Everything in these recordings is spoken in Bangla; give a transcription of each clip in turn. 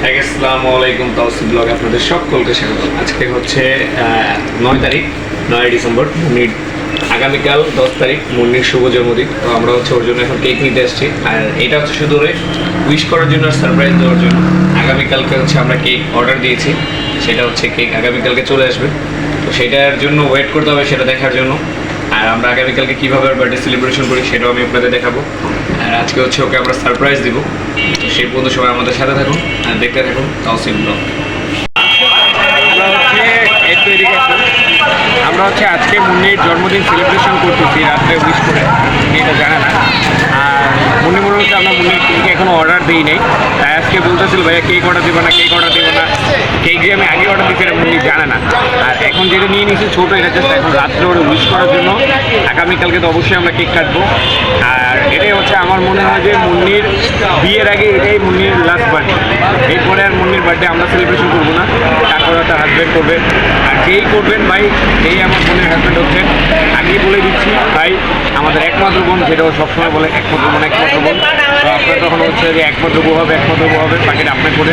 আসসালামু আলাইকুম, তাওসিফ ব্লগ আপনাদের সকলকে স্বাগত। আজকে হচ্ছে 9 তারিখ, 9 ডিসেম্বর। মুন্নির আগামীকাল 10 তারিখ মুন্নির শুভ জন্মদিন। তো আমরা হচ্ছে ওর জন্য এখন কেক নিতে এসেছি। আর এটা হচ্ছে শুধু উইশ করার জন্য আর সারপ্রাইজ দেওয়ার জন্য। আগামীকালকে হচ্ছে আমরা কেক অর্ডার দিয়েছি, সেটা হচ্ছে কেক আগামীকালকে চলে আসবে। তো সেটার জন্য ওয়েট করতে হবে, সেটা দেখার জন্য। আর আমরা আগামীকালকে কীভাবে বার্থডে সেলিব্রেশন করি সেটাও আমি আপনাদের দেখাবো। আর আজকে হচ্ছে ওকে আমরা সারপ্রাইজ দিব। তো সেই পর্যন্ত সবাই আমাদের সাথে থাকুন আর দেখতে থাকুন তাওসিফ ব্লগ। আমরা হচ্ছে আজকে মুন্নির জন্মদিন সেলিব্রেশন করতেছি, রাত্রে উইশ করে। মুন্নি এটা জানে না। আর মুন্নি মনে হচ্ছে আমরা মুন্নির কেক এখনও অর্ডার দিই নাই। তাই আজকে বলতেছিল ভাইয়া কেক অর্ডার দেবো না, কেক অর্ডার দেবো না। কেক যে আমি আগে অর্ডার দিচ্ছি এটা মুন্নি জানে না। আর এখন যেটা নিয়ে নিয়েছি ছোটো, এটা জাস্ট এখন রাত্রে ওরা উইশ করার জন্য। আগামীকালকে তো অবশ্যই আমরা কেক কাটবো। আর এটাই হচ্ছে আমার মনে হয় যে মুন্নির বিয়ের আগে এটাই মুন্নির লাস্ট বার্থডে। এরপরে আর মুন্নির বার্থডে আমরা সেলিব্রেশন করবো না, তারপরে তার হাজব্যান্ড করবে। আর যেই করবেন ভাই, এই আমার বোনের হাজব্যান্ড হচ্ছেন। আগেই বলে দিচ্ছি ভাই, আমাদের একমাত্র বোন, যেটাও সবসময় বলে একমাত্র বোন একমাত্র বোন। তো আপনার তখন হচ্ছে যে একমাত্র বউ হবে, একমাত্র বউ হবে, বাকিটা আপনার করে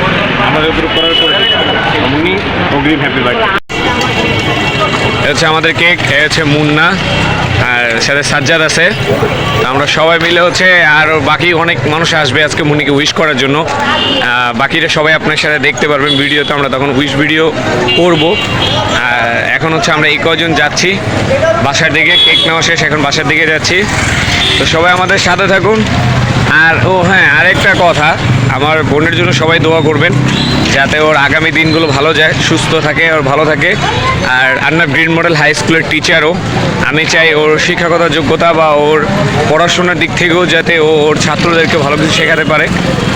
আমাদের উপর করার করে মুন্নি অগ্রিম হ্যাপি বার্থডে। হচ্ছে আমাদের কেক, এ হচ্ছে মুন্না, আর সাথে সাজ্জাদ আছে। আমরা সবাই মিলে হচ্ছে, আর বাকি অনেক মানুষ আসবে আজকে মুন্নিকে উইশ করার জন্য। বাকিটা সবাই আপনার সাথে দেখতে পারবেন ভিডিওতে। আমরা তখন উইশ ভিডিও করব। আর এখন হচ্ছে আমরা এই কজন যাচ্ছি বাসার দিকে, কেক নেওয়া শেষ, এখন বাসার দিকে যাচ্ছি। তো সবাই আমাদের সাথে থাকুন। আর হ্যাঁ, আরেকটা কথা, আমার বোনের জন্য সবাই দোয়া করবেন যাতে ওর আগামী দিনগুলো ভালো যায়, সুস্থ থাকে, ওর ভালো থাকে। আর আন্নাব গ্রিন মডেল হাই স্কুলের টিচারও আমি চাই ওর শিক্ষাগত যোগ্যতা বা ওর পড়াশোনার দিক থেকেও যাতে ও ওর ছাত্রদেরকে ভালো কিছু শেখাতে পারে।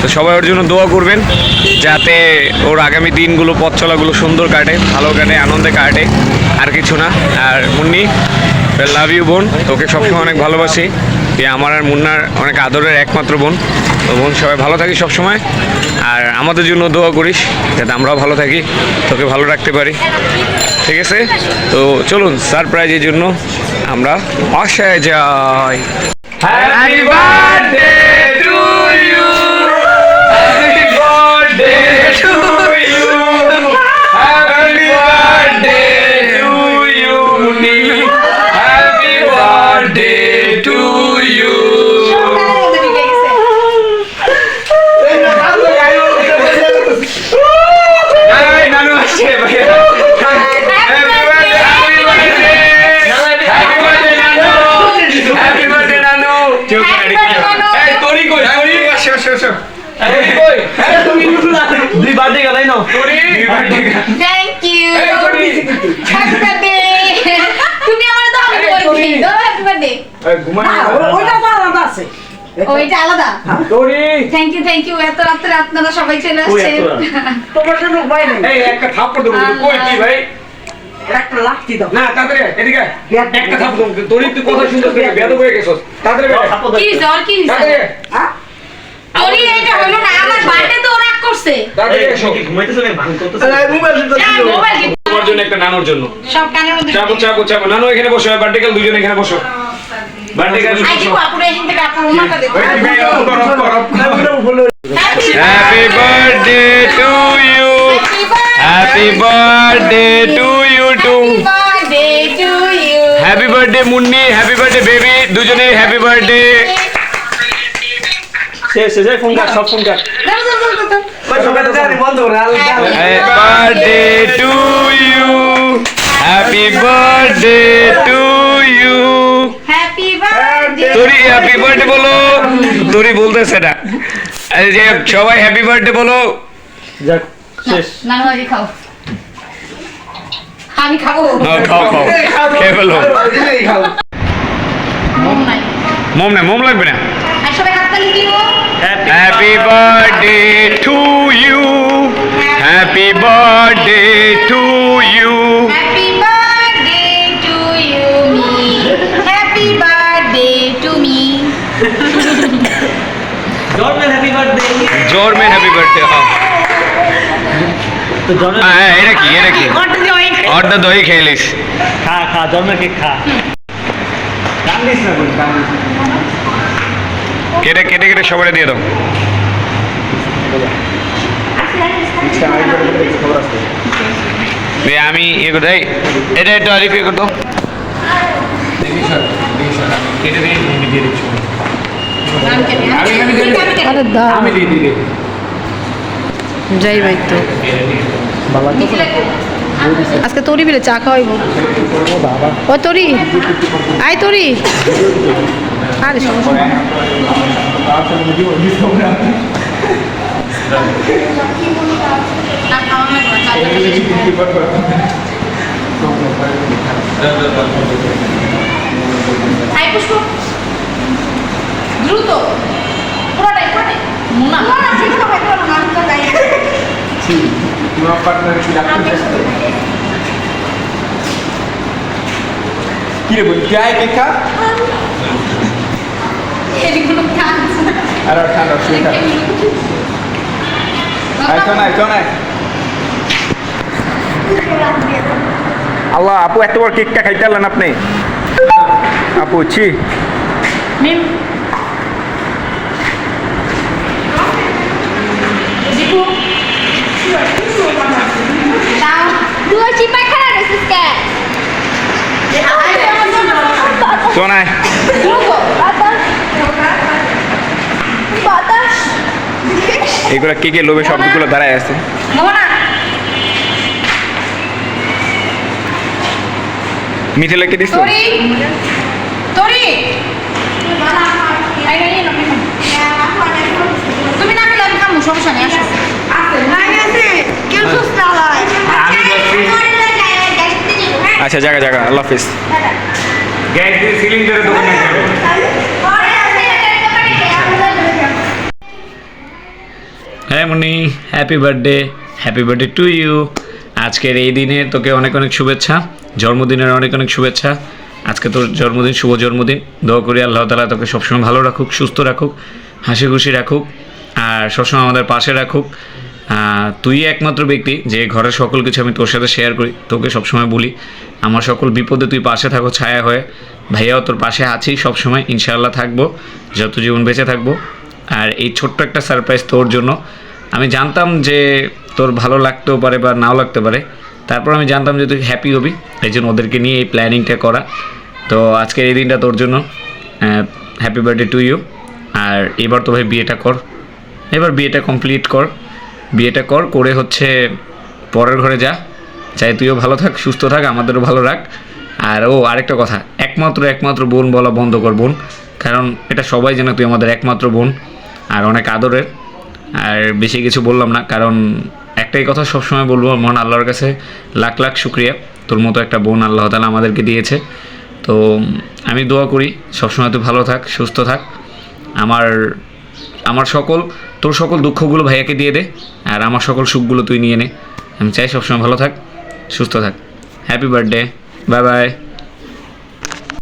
তো সবাই ওর জন্য দোয়া করবেন যাতে ওর আগামী দিনগুলো, পথ চলাগুলো সুন্দর কাটে, ভালো কাটে, আনন্দে কাটে, আর কিছু না। আর মুন্নি, লাভ ইউ বোন, তোকে সবসময় অনেক ভালোবাসি। তুই আমার আর মুন্নার অনেক আদরের একমাত্র বোন। তো বোন, সবাই ভালো থাকিস সবসময়, আর আমাদের জন্য দোয়া করিস যাতে আমরাও ভালো থাকি, তোকে ভালো রাখতে পারি, ঠিক আছে? তো চলুন সারপ্রাইজের জন্য আমরা বাসায় যাই। Happy birthday to you, happy birthday to you, happy birthday to you Munni, happy birthday to you. নানু আসছে ভাইয়া। ওইটা আলাদা। Thank you. এত রাত্রে আপনারা সবাই চলে আসছেন। তোমার জন্য উপায় নেই। এই একটা থাপ্পড় দেবো, কই কি ভাই? একটা লাঠি দাও না, তাড়াতাড়ি এদিকে একটা থাপ্পড় দেবো। তোর তুই কথা শুনতে বেয়াদব হয়ে গেছস। তাড়াতাড়ি কি জ্বর, কি হ্যাঁ তোরি, এটা হলো না আমার বার্থডে তো রাগ করছে। তাড়াতাড়ি এসো। ঘুমাইতেছ না, ভাঙ করতেছ। মোবাইল তোমার জন্য একটা নানুর জন্য সব কানের মধ্যে চাপো। নানু এখানে বসো, বার্থডে কাল দুইজন এখানে বসো। বার্থডে কাল আই কি আপুরে এখান থেকে আপনার রুমাটা দেখো। Happy birthday to you, happy birthday to you to, birthday to you, happy birthday Munni, happy birthday baby, দুজনেই হ্যাপি বার্থডে। শেষ ফোন কাট, সব ফোন কাট। বন্ধ করে happy birthday to you, happy birthday to you. Happy birthday. তোরি হ্যাপি বার্থডে বলো, তোরি বলতেছে না। এই যে সবাই হ্যাপি বার্থডে বলো। যাক, শেষ। নানু আগে খাও। আমি খাবো। খাও খেয়ে ফেলো। মন নাই। মোম লাগবে না। আর সবাই হাততালি দিও। Happy birthday to you, happy birthday to you, happy birthday to you me, happy birthday to me. জোর মে হ্যাপি বার্থডে। জোর মে হ্যাপি বার্থডে। তো জন্মের হ্যাঁ, এটা কি অর্ধ দই খেলিস। খা জন্মের কেক খা। কান্দিস না বল, কান্দিস না। কেটে সবাই দিয়ে দাও। আচ্ছা আমি ইয়ে করতে এটা একটু আরিফ ইয়ে করতো আরে দা আমি দিয়ে দিই যাই ভাই তো আজকে তরি বিলে চা খাওয়াইব ও তরি আয় তরি আরে সমস্যা নেই। আই পুষ্প দ্রুত পুরোটাই মুনা তোমার পার্টনার কি রাখতে কি রে বলি কি আয় কে খা এদিকগুলো কাজ আর ঠান্ডা শুয়ে আয় শোনায় আল্লাহ আপু এত বড় কেকটা খাইতে পারলেন আপনি আপু ছি মিম দীপু দাও Dua cipai kan ada sister. শোনায় Batas. এগুলো কে কে লোভে শব্দগুলো দাঁড়ায় আছে মোহনা মিথিলাকে দিস তরি তরি আই নাই না তুমি না খেলে আমি খামু সমস্যা নেই আসো আচ্ছা জায়গা আল্লাহ হাফিজ গ্যাস দিয়ে সিলিন্ডারের দোকানে হ্যাঁ মনি হ্যাপি বার্থডে টু ইউ আজকের এই দিনে তোকে অনেক অনেক শুভেচ্ছা জন্মদিনের অনেক অনেক শুভেচ্ছা আজকে তোর জন্মদিন শুভ জন্মদিন দোয়া করি আল্লাহ তাআলা তোকে সবসময় ভালো রাখুক সুস্থ রাখুক হাসি খুশি রাখুক আর সবসময় আমাদের পাশে রাখুক তুই একমাত্র ব্যক্তি যে ঘরের সকল কিছু আমি তোর সাথে শেয়ার করি তোকে সবসময় বলি আমার সকল বিপদে তুই পাশে থাকো ছায়া হয়ে ভাইয়াও তোর পাশে আছি সবসময় ইনশাআল্লাহ থাকবো যত জীবন বেঁচে থাকবো আর এই ছোট্ট একটা সারপ্রাইজ তোর জন্য আমি জানতাম যে তোর ভালো লাগতেও পারে বা নাও লাগতে পারে তারপর আমি জানতাম যে তুই হ্যাপি হবি এই জন্য ওদেরকে নিয়ে এই প্ল্যানিংটা করা তো আজকের এই দিনটা তোর জন্য হ্যাপি বার্থডে টু ইউ আর এবার তো ভাই বিয়েটা কর এবার বিয়েটা কমপ্লিট কর বিয়েটা করে হচ্ছে পরের ঘরে যা চাই তুইও ভালো থাক সুস্থ থাক আমাদেরও ভালো রাখ আর আরেকটা কথা একমাত্র বোন বলা বন্ধ কর বোন কারণ এটা সবাই জানে তুই আমাদের একমাত্র বোন আর অনেক আদরের আর বেশি কিছু বললাম না কারণ একটাই কথা সবসময় বলবো মহান আল্লাহর কাছে লাখ লাখ শুক্রিয়া তোর মতো একটা বোন আল্লাহ তাআলা আমাদেরকে দিয়েছে তো আমি দোয়া করি সবসময় তুই ভালো থাক সুস্থ থাক আমার তোর সকল দুঃখগুলো ভাইয়াকে দিয়ে দে আর আমার সকল সুখগুলো তুই নিয়ে নে আমি চাই সবসময় ভালো থাক সুস্থ থাক হ্যাপি বার্থডে বাই বাই